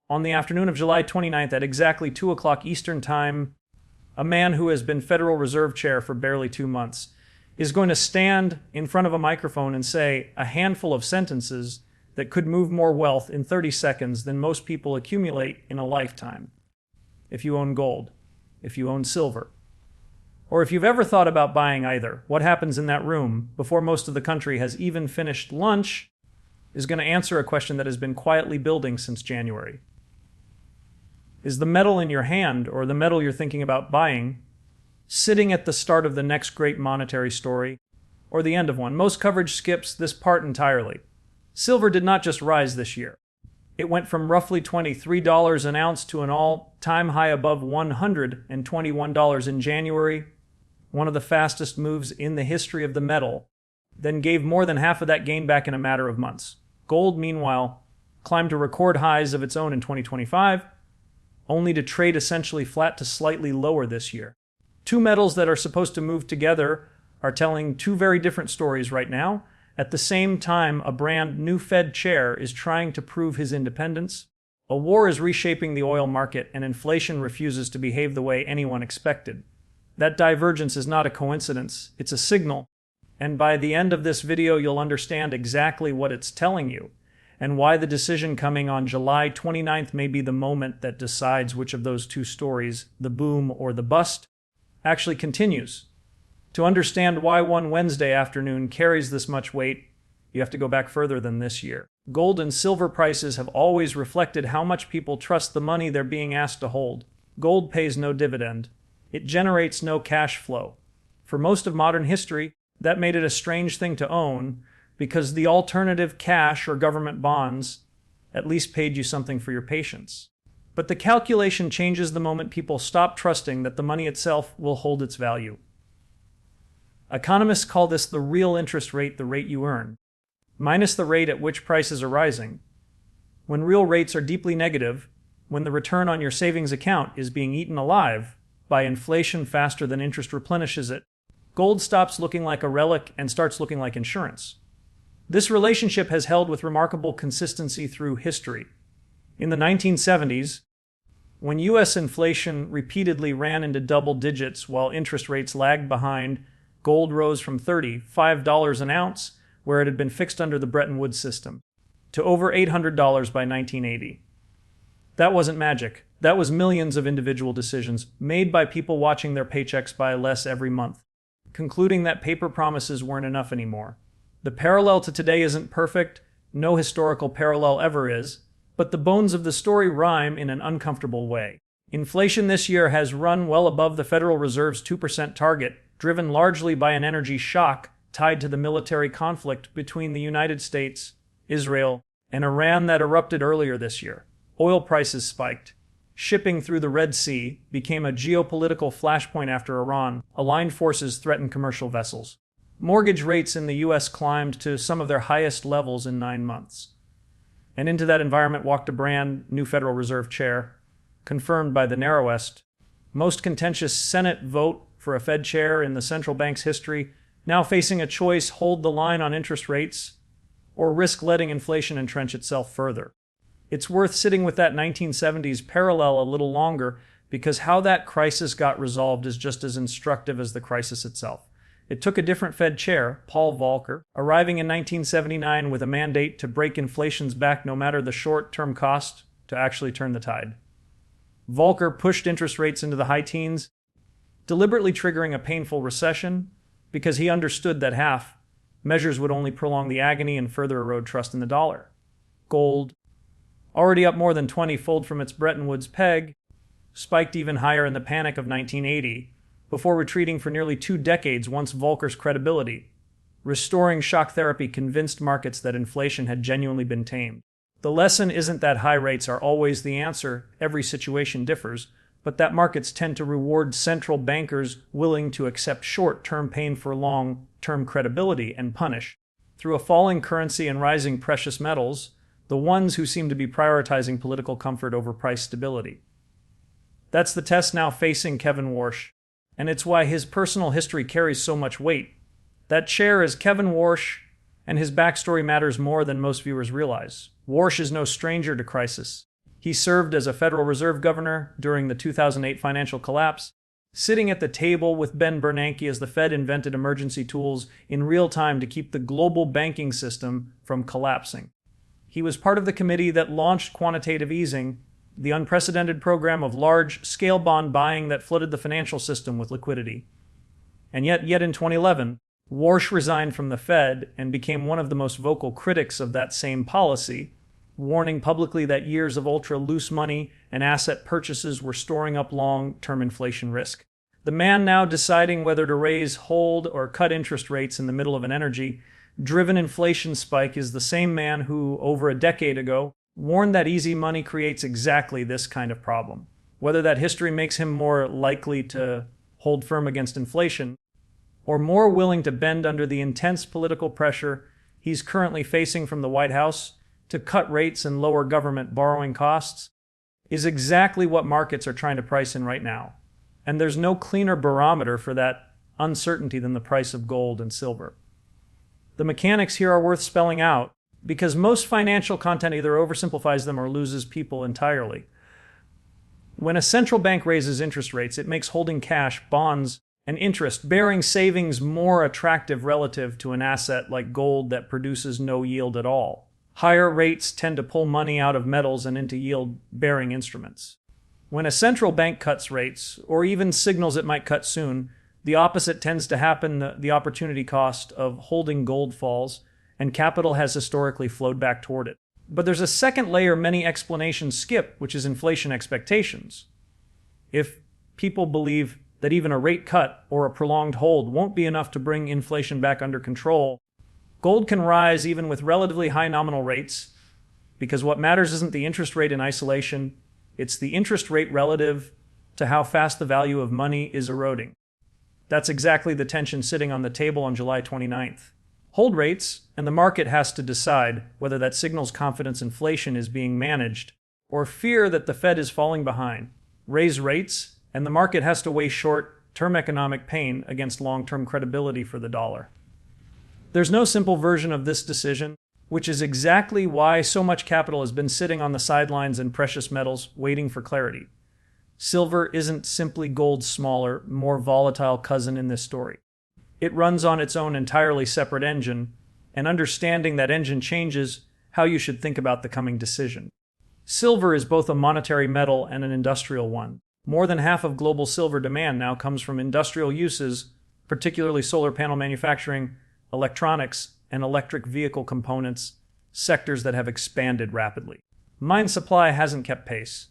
On the afternoon of July 29th at exactly 2 o'clock Eastern Time, a man who has been Federal Reserve Chair for barely 2 months is going to stand in front of a microphone and say a handful of sentences that could move more wealth in 30 seconds than most people accumulate in a lifetime. If you own gold, if you own silver, or if you've ever thought about buying either, what happens in that room before most of the country has even finished lunch is going to answer a question that has been quietly building since January. Is the metal in your hand, or the metal you're thinking about buying, sitting at the start of the next great monetary story, or the end of one? Most coverage skips this part entirely. Silver did not just rise this year. It went from roughly $23 an ounce to an all-time high above $121 in January, one of the fastest moves in the history of the metal, then gave more than half of that gain back in a matter of months. Gold, meanwhile, climbed to record highs of its own in 2025, only to trade essentially flat to slightly lower this year. Two metals that are supposed to move together are telling two very different stories right now. At the same time, a brand new Fed chair is trying to prove his independence. A war is reshaping the oil market, and inflation refuses to behave the way anyone expected. That divergence is not a coincidence, it's a signal. And by the end of this video, you'll understand exactly what it's telling you, and why the decision coming on July 29th may be the moment that decides which of those two stories, the boom or the bust, actually continues. To understand why one Wednesday afternoon carries this much weight, you have to go back further than this year. Gold and silver prices have always reflected how much people trust the money they're being asked to hold. Gold pays no dividend. It generates no cash flow. For most of modern history, that made it a strange thing to own, because the alternative, cash or government bonds, at least paid you something for your patience. But the calculation changes the moment people stop trusting that the money itself will hold its value. Economists call this the real interest rate, the rate you earn, minus the rate at which prices are rising. When real rates are deeply negative, when the return on your savings account is being eaten alive by inflation faster than interest replenishes it, gold stops looking like a relic and starts looking like insurance. This relationship has held with remarkable consistency through history. In the 1970s, when U.S. inflation repeatedly ran into double digits while interest rates lagged behind, gold rose from $35 an ounce, where it had been fixed under the Bretton Woods system, to over $800 by 1980. That wasn't magic. That was millions of individual decisions made by people watching their paychecks buy less every month, concluding that paper promises weren't enough anymore. The parallel to today isn't perfect, no historical parallel ever is, but the bones of the story rhyme in an uncomfortable way. Inflation this year has run well above the Federal Reserve's 2% target, driven largely by an energy shock tied to the military conflict between the United States, Israel, and Iran that erupted earlier this year. Oil prices spiked. Shipping through the Red Sea became a geopolitical flashpoint after Iran aligned forces threatened commercial vessels. Mortgage rates in the U.S. climbed to some of their highest levels in 9 months. And into that environment walked a brand new Federal Reserve chair, confirmed by the narrowest, most contentious Senate vote for a Fed chair in the central bank's history, now facing a choice: hold the line on interest rates or risk letting inflation entrench itself further. It's worth sitting with that 1970s parallel a little longer, because how that crisis got resolved is just as instructive as the crisis itself. It took a different Fed chair, Paul Volcker, arriving in 1979 with a mandate to break inflation's back no matter the short-term cost, to actually turn the tide. Volcker pushed interest rates into the high teens, deliberately triggering a painful recession, because he understood that half measures would only prolong the agony and further erode trust in the dollar. Gold, already up more than 20-fold from its Bretton Woods peg, spiked even higher in the panic of 1980, before retreating for nearly 2 decades once Volcker's credibility, restoring shock therapy, convinced markets that inflation had genuinely been tamed. The lesson isn't that high rates are always the answer, every situation differs, but that markets tend to reward central bankers willing to accept short-term pain for long-term credibility and punish, through a falling currency and rising precious metals, the ones who seem to be prioritizing political comfort over price stability. That's the test now facing Kevin Warsh, and it's why his personal history carries so much weight. That chair is Kevin Warsh, and his backstory matters more than most viewers realize. Warsh is no stranger to crisis. He served as a Federal Reserve governor during the 2008 financial collapse, sitting at the table with Ben Bernanke as the Fed invented emergency tools in real time to keep the global banking system from collapsing. He was part of the committee that launched quantitative easing, the unprecedented program of large-scale bond buying that flooded the financial system with liquidity. And yet in 2011, Warsh resigned from the Fed and became one of the most vocal critics of that same policy, warning publicly that years of ultra-loose money and asset purchases were storing up long-term inflation risk. The man now deciding whether to raise, hold, or cut interest rates in the middle of an energy-driven inflation spike is the same man who, over a decade ago, warned that easy money creates exactly this kind of problem. Whether that history makes him more likely to hold firm against inflation, or more willing to bend under the intense political pressure he's currently facing from the White House to cut rates and lower government borrowing costs, is exactly what markets are trying to price in right now. And there's no cleaner barometer for that uncertainty than the price of gold and silver. The mechanics here are worth spelling out, because most financial content either oversimplifies them or loses people entirely. When a central bank raises interest rates, it makes holding cash, bonds, and interest-bearing savings more attractive relative to an asset like gold that produces no yield at all. Higher rates tend to pull money out of metals and into yield-bearing instruments. When a central bank cuts rates, or even signals it might cut soon, the opposite tends to happen. The opportunity cost of holding gold falls, and capital has historically flowed back toward it. But there's a second layer many explanations skip, which is inflation expectations. If people believe that even a rate cut or a prolonged hold won't be enough to bring inflation back under control, gold can rise even with relatively high nominal rates, because what matters isn't the interest rate in isolation, it's the interest rate relative to how fast the value of money is eroding. That's exactly the tension sitting on the table on July 29th. Hold rates, and the market has to decide whether that signals confidence inflation is being managed, or fear that the Fed is falling behind. Raise rates, and the market has to weigh short-term economic pain against long-term credibility for the dollar. There's no simple version of this decision, which is exactly why so much capital has been sitting on the sidelines in precious metals waiting for clarity. Silver isn't simply gold's smaller, more volatile cousin in this story. It runs on its own entirely separate engine, and understanding that engine changes how you should think about the coming decision. Silver is both a monetary metal and an industrial one. More than half of global silver demand now comes from industrial uses, particularly solar panel manufacturing, electronics, and electric vehicle components, sectors that have expanded rapidly. Mine supply hasn't kept pace.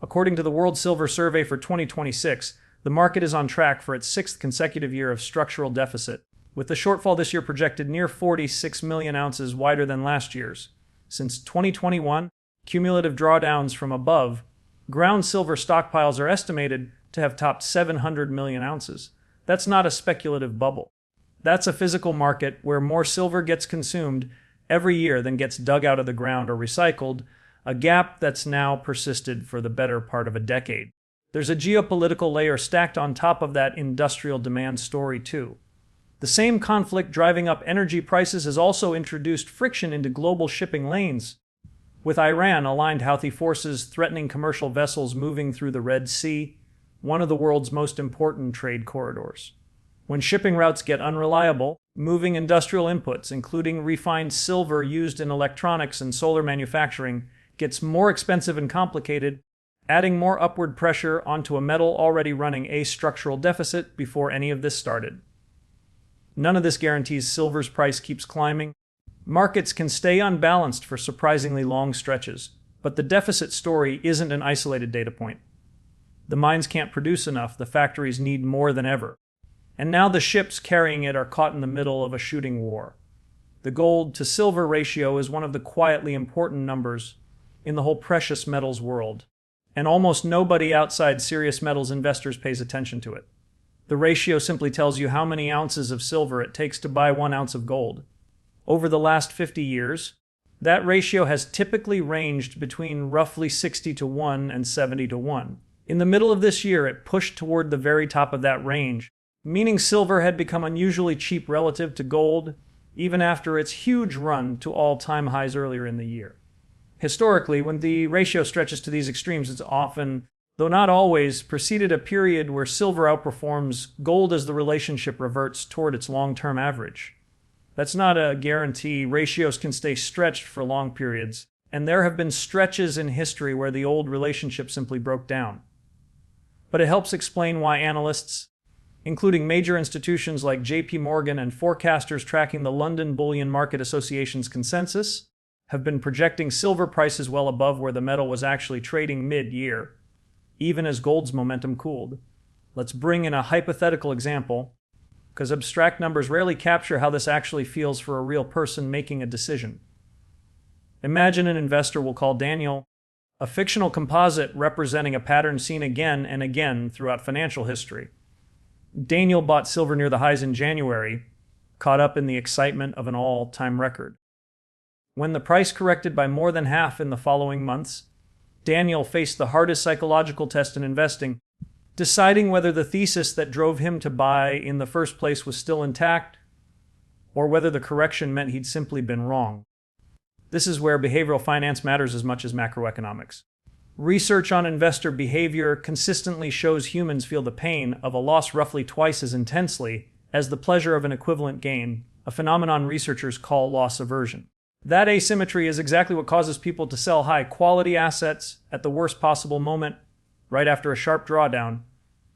According to the World Silver Survey for 2026, the market is on track for its sixth consecutive year of structural deficit, with the shortfall this year projected near 46 million ounces wider than last year's. Since 2021, cumulative drawdowns from above ground silver stockpiles are estimated to have topped 700 million ounces. That's not a speculative bubble. That's a physical market where more silver gets consumed every year than gets dug out of the ground or recycled, a gap that's now persisted for the better part of a decade. There's a geopolitical layer stacked on top of that industrial demand story, too. The same conflict driving up energy prices has also introduced friction into global shipping lanes, with Iran-aligned Houthi forces threatening commercial vessels moving through the Red Sea, one of the world's most important trade corridors. When shipping routes get unreliable, moving industrial inputs, including refined silver used in electronics and solar manufacturing, gets more expensive and complicated, adding more upward pressure onto a metal already running a structural deficit before any of this started. None of this guarantees silver's price keeps climbing. Markets can stay unbalanced for surprisingly long stretches, but the deficit story isn't an isolated data point. The mines can't produce enough, the factories need more than ever. And now the ships carrying it are caught in the middle of a shooting war. The gold to silver ratio is one of the quietly important numbers in the whole precious metals world, and almost nobody outside serious metals investors pays attention to it. The ratio simply tells you how many ounces of silver it takes to buy 1 ounce of gold. Over the last 50 years, that ratio has typically ranged between roughly 60 to 1 and 70 to 1. In the middle of this year, it pushed toward the very top of that range, meaning silver had become unusually cheap relative to gold, even after its huge run to all-time highs earlier in the year. Historically, when the ratio stretches to these extremes, it's often, though not always, preceded a period where silver outperforms gold as the relationship reverts toward its long-term average. That's not a guarantee. Ratios can stay stretched for long periods, and there have been stretches in history where the old relationship simply broke down. But it helps explain why analysts, including major institutions like JP Morgan and forecasters tracking the London Bullion Market Association's consensus, have been projecting silver prices well above where the metal was actually trading mid-year, even as gold's momentum cooled. Let's bring in a hypothetical example, because abstract numbers rarely capture how this actually feels for a real person making a decision. Imagine an investor we'll call Daniel, a fictional composite representing a pattern seen again and again throughout financial history. Daniel bought silver near the highs in January, caught up in the excitement of an all-time record. When the price corrected by more than half in the following months, Daniel faced the hardest psychological test in investing, deciding whether the thesis that drove him to buy in the first place was still intact, or whether the correction meant he'd simply been wrong. This is where behavioral finance matters as much as macroeconomics. Research on investor behavior consistently shows humans feel the pain of a loss roughly twice as intensely as the pleasure of an equivalent gain, a phenomenon researchers call loss aversion. That asymmetry is exactly what causes people to sell high-quality assets at the worst possible moment, right after a sharp drawdown,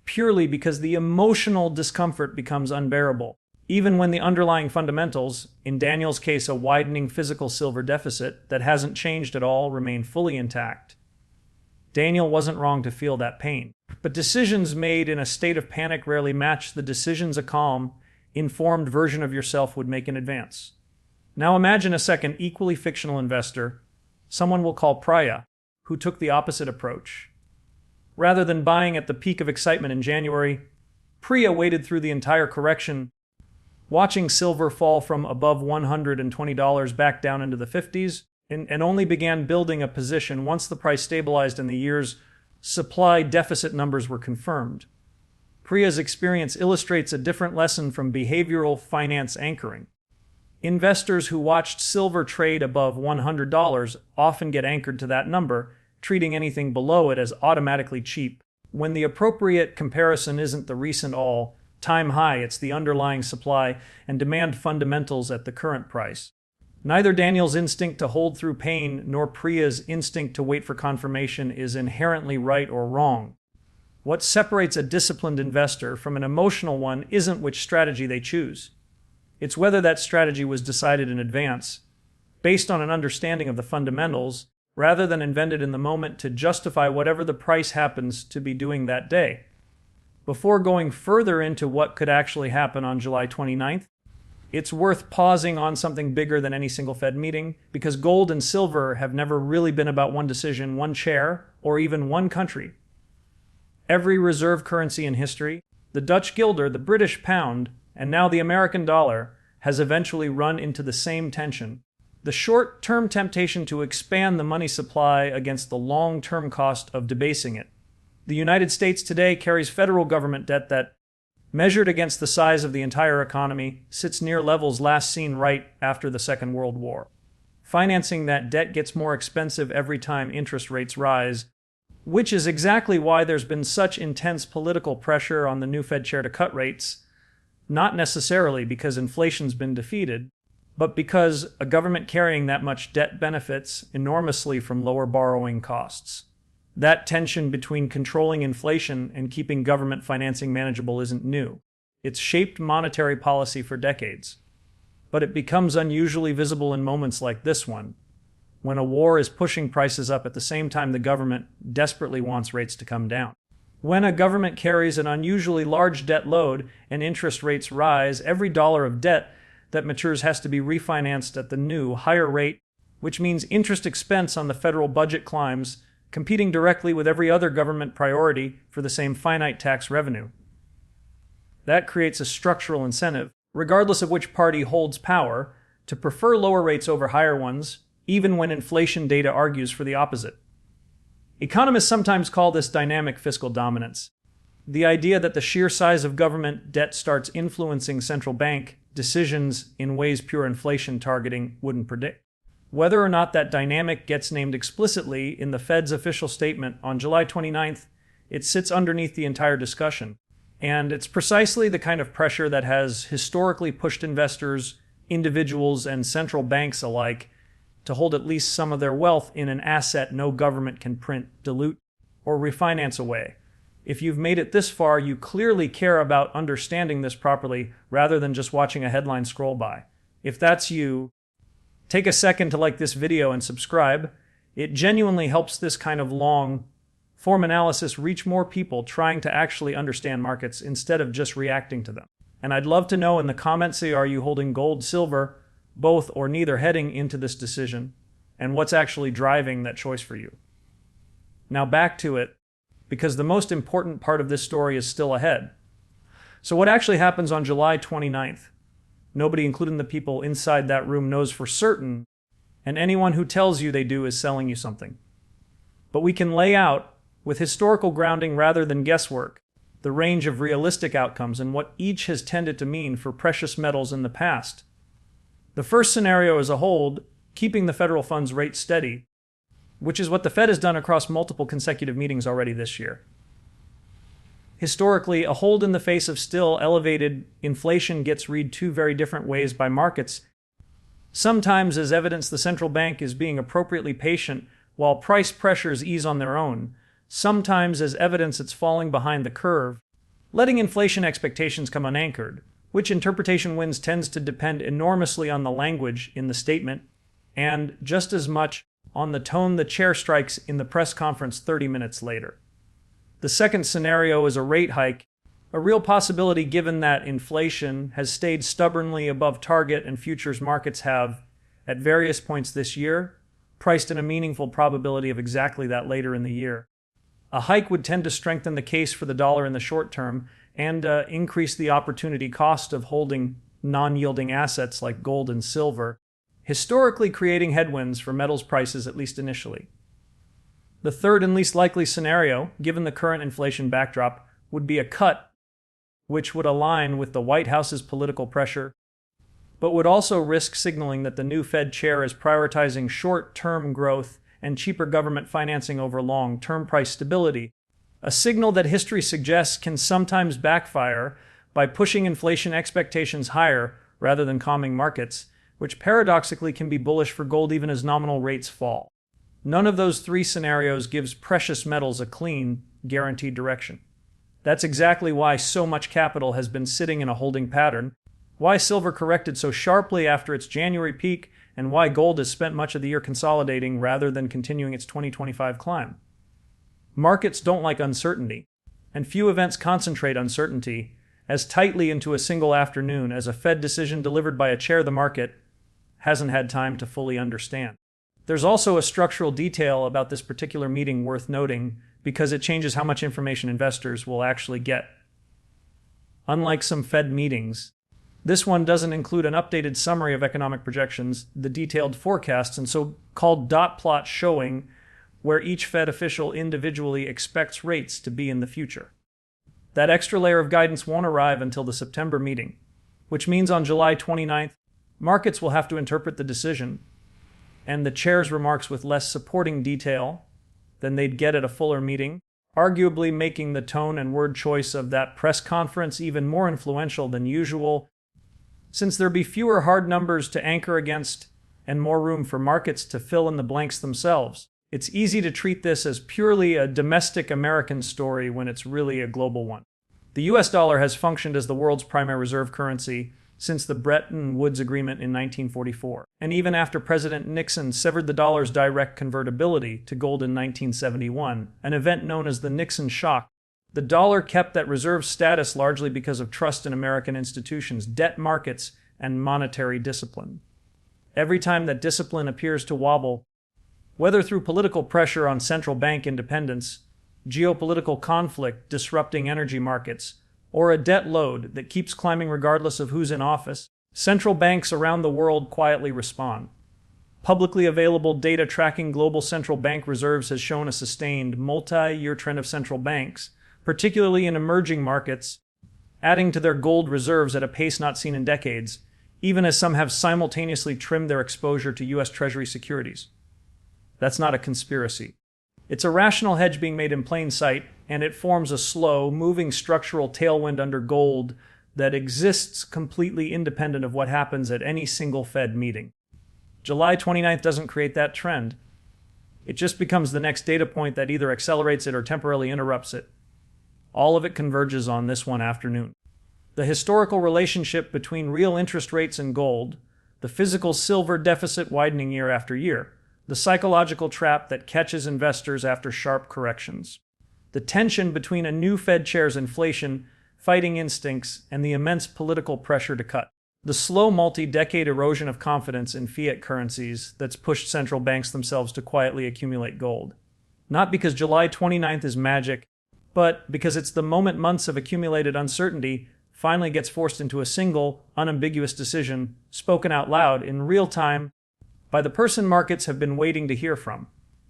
purely because the emotional discomfort becomes unbearable, even when the underlying fundamentals, in Daniel's case a widening physical silver deficit that hasn't changed at all, remain fully intact. Daniel wasn't wrong to feel that pain, but decisions made in a state of panic rarely match the decisions a calm, informed version of yourself would make in advance. Now imagine a second equally fictional investor, someone we'll call Priya, who took the opposite approach. Rather than buying at the peak of excitement in January, Priya waited through the entire correction, watching silver fall from above $120 back down into the 50s, and only began building a position once the price stabilized and the year's supply deficit numbers were confirmed. Priya's experience illustrates a different lesson from behavioral finance anchoring. Investors who watched silver trade above $100 often get anchored to that number, treating anything below it as automatically cheap, when the appropriate comparison isn't the recent all-time high, it's the underlying supply and demand fundamentals at the current price. Neither Daniel's instinct to hold through pain nor Priya's instinct to wait for confirmation is inherently right or wrong. What separates a disciplined investor from an emotional one isn't which strategy they choose. It's whether that strategy was decided in advance, based on an understanding of the fundamentals, rather than invented in the moment to justify whatever the price happens to be doing that day. Before going further into what could actually happen on July 29th, it's worth pausing on something bigger than any single Fed meeting, because gold and silver have never really been about one decision, one chair, or even one country. Every reserve currency in history, the Dutch guilder, the British pound, and now the American dollar, has eventually run into the same tension. The short-term temptation to expand the money supply against the long-term cost of debasing it. The United States today carries federal government debt that, measured against the size of the entire economy, sits near levels last seen right after the Second World War. Financing that debt gets more expensive every time interest rates rise, which is exactly why there's been such intense political pressure on the new Fed chair to cut rates, not necessarily because inflation's been defeated, but because a government carrying that much debt benefits enormously from lower borrowing costs. That tension between controlling inflation and keeping government financing manageable isn't new. It's shaped monetary policy for decades. But it becomes unusually visible in moments like this one, when a war is pushing prices up at the same time the government desperately wants rates to come down. When a government carries an unusually large debt load and interest rates rise, every dollar of debt that matures has to be refinanced at the new, higher rate, which means interest expense on the federal budget climbs, competing directly with every other government priority for the same finite tax revenue. That creates a structural incentive, regardless of which party holds power, to prefer lower rates over higher ones, even when inflation data argues for the opposite. Economists sometimes call this dynamic fiscal dominance, the idea that the sheer size of government debt starts influencing central bank decisions in ways pure inflation targeting wouldn't predict. Whether or not that dynamic gets named explicitly in the Fed's official statement on July 29th, it sits underneath the entire discussion. And it's precisely the kind of pressure that has historically pushed investors, individuals, and central banks alike to hold at least some of their wealth in an asset no government can print, dilute, or refinance away. If you've made it this far, you clearly care about understanding this properly rather than just watching a headline scroll by. If that's you, take a second to like this video and subscribe. It genuinely helps this kind of long form analysis reach more people trying to actually understand markets instead of just reacting to them. And I'd love to know in the comments, are you holding gold, silver, both or neither heading into this decision, and what's actually driving that choice for you. Now back to it, because the most important part of this story is still ahead. So what actually happens on July 29th? Nobody, including the people inside that room, knows for certain, and anyone who tells you they do is selling you something. But we can lay out, with historical grounding rather than guesswork, the range of realistic outcomes and what each has tended to mean for precious metals in the past. The first scenario is a hold, keeping the federal funds rate steady, which is what the Fed has done across multiple consecutive meetings already this year. Historically, a hold in the face of still elevated inflation gets read two very different ways by markets. Sometimes as evidence the central bank is being appropriately patient while price pressures ease on their own. Sometimes as evidence it's falling behind the curve, letting inflation expectations come unanchored. Which interpretation wins tends to depend enormously on the language in the statement, and just as much on the tone the chair strikes in the press conference 30 minutes later. The second scenario is a rate hike, a real possibility given that inflation has stayed stubbornly above target and futures markets have, at various points this year, priced in a meaningful probability of exactly that later in the year. A hike would tend to strengthen the case for the dollar in the short term and increase the opportunity cost of holding non-yielding assets like gold and silver, historically creating headwinds for metals prices at least initially. The third and least likely scenario, given the current inflation backdrop, would be a cut, which would align with the White House's political pressure, but would also risk signaling that the new Fed chair is prioritizing short-term growth and cheaper government financing over long-term price stability, a signal that history suggests can sometimes backfire by pushing inflation expectations higher rather than calming markets, which paradoxically can be bullish for gold even as nominal rates fall. None of those three scenarios gives precious metals a clean, guaranteed direction. That's exactly why so much capital has been sitting in a holding pattern, why silver corrected so sharply after its January peak, and why gold has spent much of the year consolidating rather than continuing its 2025 climb. Markets don't like uncertainty, and few events concentrate uncertainty as tightly into a single afternoon as a Fed decision delivered by a chair the market hasn't had time to fully understand. There's also a structural detail about this particular meeting worth noting because it changes how much information investors will actually get. Unlike some Fed meetings, this one doesn't include an updated summary of economic projections, the detailed forecasts, and so-called dot plot showing where each Fed official individually expects rates to be in the future. That extra layer of guidance won't arrive until the September meeting, which means on July 29th, markets will have to interpret the decision and the chair's remarks with less supporting detail than they'd get at a fuller meeting, arguably making the tone and word choice of that press conference even more influential than usual, since there'll be fewer hard numbers to anchor against and more room for markets to fill in the blanks themselves. It's easy to treat this as purely a domestic American story when it's really a global one. The US dollar has functioned as the world's primary reserve currency since the Bretton Woods Agreement in 1944, and even after President Nixon severed the dollar's direct convertibility to gold in 1971, an event known as the Nixon shock. The dollar kept that reserve status largely because of trust in American institutions, debt markets, and monetary discipline. Every time that discipline appears to wobble, whether through political pressure on central bank independence, geopolitical conflict disrupting energy markets, or a debt load that keeps climbing regardless of who's in office, central banks around the world quietly respond. Publicly available data tracking global central bank reserves has shown a sustained multi-year trend of central banks, particularly in emerging markets, adding to their gold reserves at a pace not seen in decades, even as some have simultaneously trimmed their exposure to U.S. Treasury securities. That's not a conspiracy. It's a rational hedge being made in plain sight, and it forms a slow, moving structural tailwind under gold that exists completely independent of what happens at any single Fed meeting. July 29th doesn't create that trend. It just becomes the next data point that either accelerates it or temporarily interrupts it. All of it converges on this one afternoon. The historical relationship between real interest rates and gold, the physical silver deficit widening year after year, the psychological trap that catches investors after sharp corrections, the tension between a new Fed chair's inflation fighting instincts and the immense political pressure to cut, the slow multi-decade erosion of confidence in fiat currencies that's pushed central banks themselves to quietly accumulate gold. Not because July 29th is magic, but because it's the moment months of accumulated uncertainty finally gets forced into a single, unambiguous decision spoken out loud in real time by the person markets have been waiting to hear from.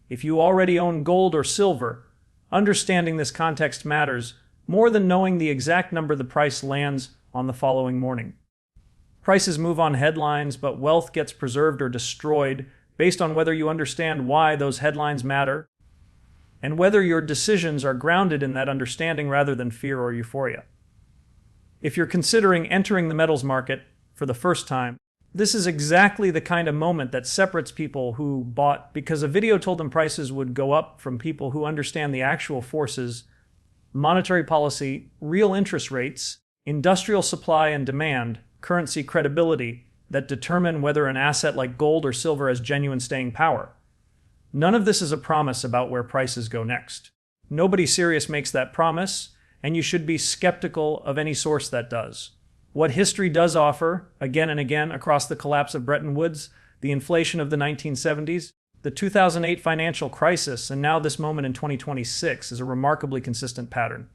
If you already own gold or silver, understanding this context matters more than knowing the exact number the price lands on the following morning. Prices move on headlines, but wealth gets preserved or destroyed based on whether you understand why those headlines matter and whether your decisions are grounded in that understanding rather than fear or euphoria. If you're considering entering the metals market for the first time, this is exactly the kind of moment that separates people who bought because a video told them prices would go up from people who understand the actual forces, monetary policy, real interest rates, industrial supply and demand, currency credibility, that determine whether an asset like gold or silver has genuine staying power. None of this is a promise about where prices go next. Nobody serious makes that promise, and you should be skeptical of any source that does. What history does offer, again and again across the collapse of Bretton Woods, the inflation of the 1970s, the 2008 financial crisis, and now this moment in 2026 is a remarkably consistent pattern.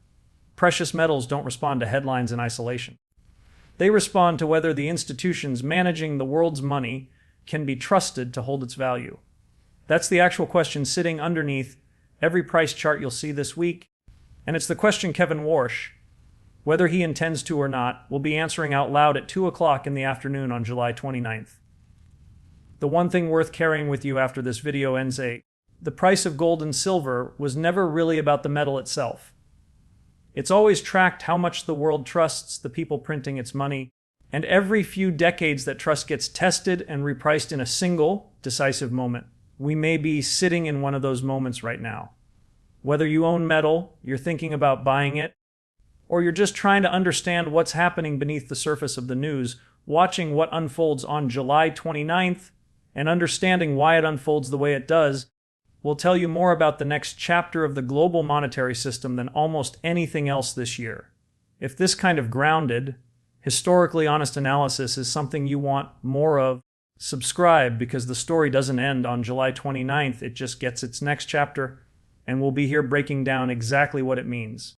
Precious metals don't respond to headlines in isolation. They respond to whether the institutions managing the world's money can be trusted to hold its value. That's the actual question sitting underneath every price chart you'll see this week, and it's the question Kevin Warsh, whether he intends to or not, will be answering out loud at 2 o'clock in the afternoon on July 29th. The one thing worth carrying with you after this video ends: the price of gold and silver was never really about the metal itself. It's always tracked how much the world trusts the people printing its money, and every few decades that trust gets tested and repriced in a single, decisive moment. We may be sitting in one of those moments right now. Whether you own metal, you're thinking about buying it, or you're just trying to understand what's happening beneath the surface of the news, watching what unfolds on July 29th and understanding why it unfolds the way it does, will tell you more about the next chapter of the global monetary system than almost anything else this year. If this kind of grounded, historically honest analysis is something you want more of, subscribe, because the story doesn't end on July 29th, it just gets its next chapter, and we'll be here breaking down exactly what it means.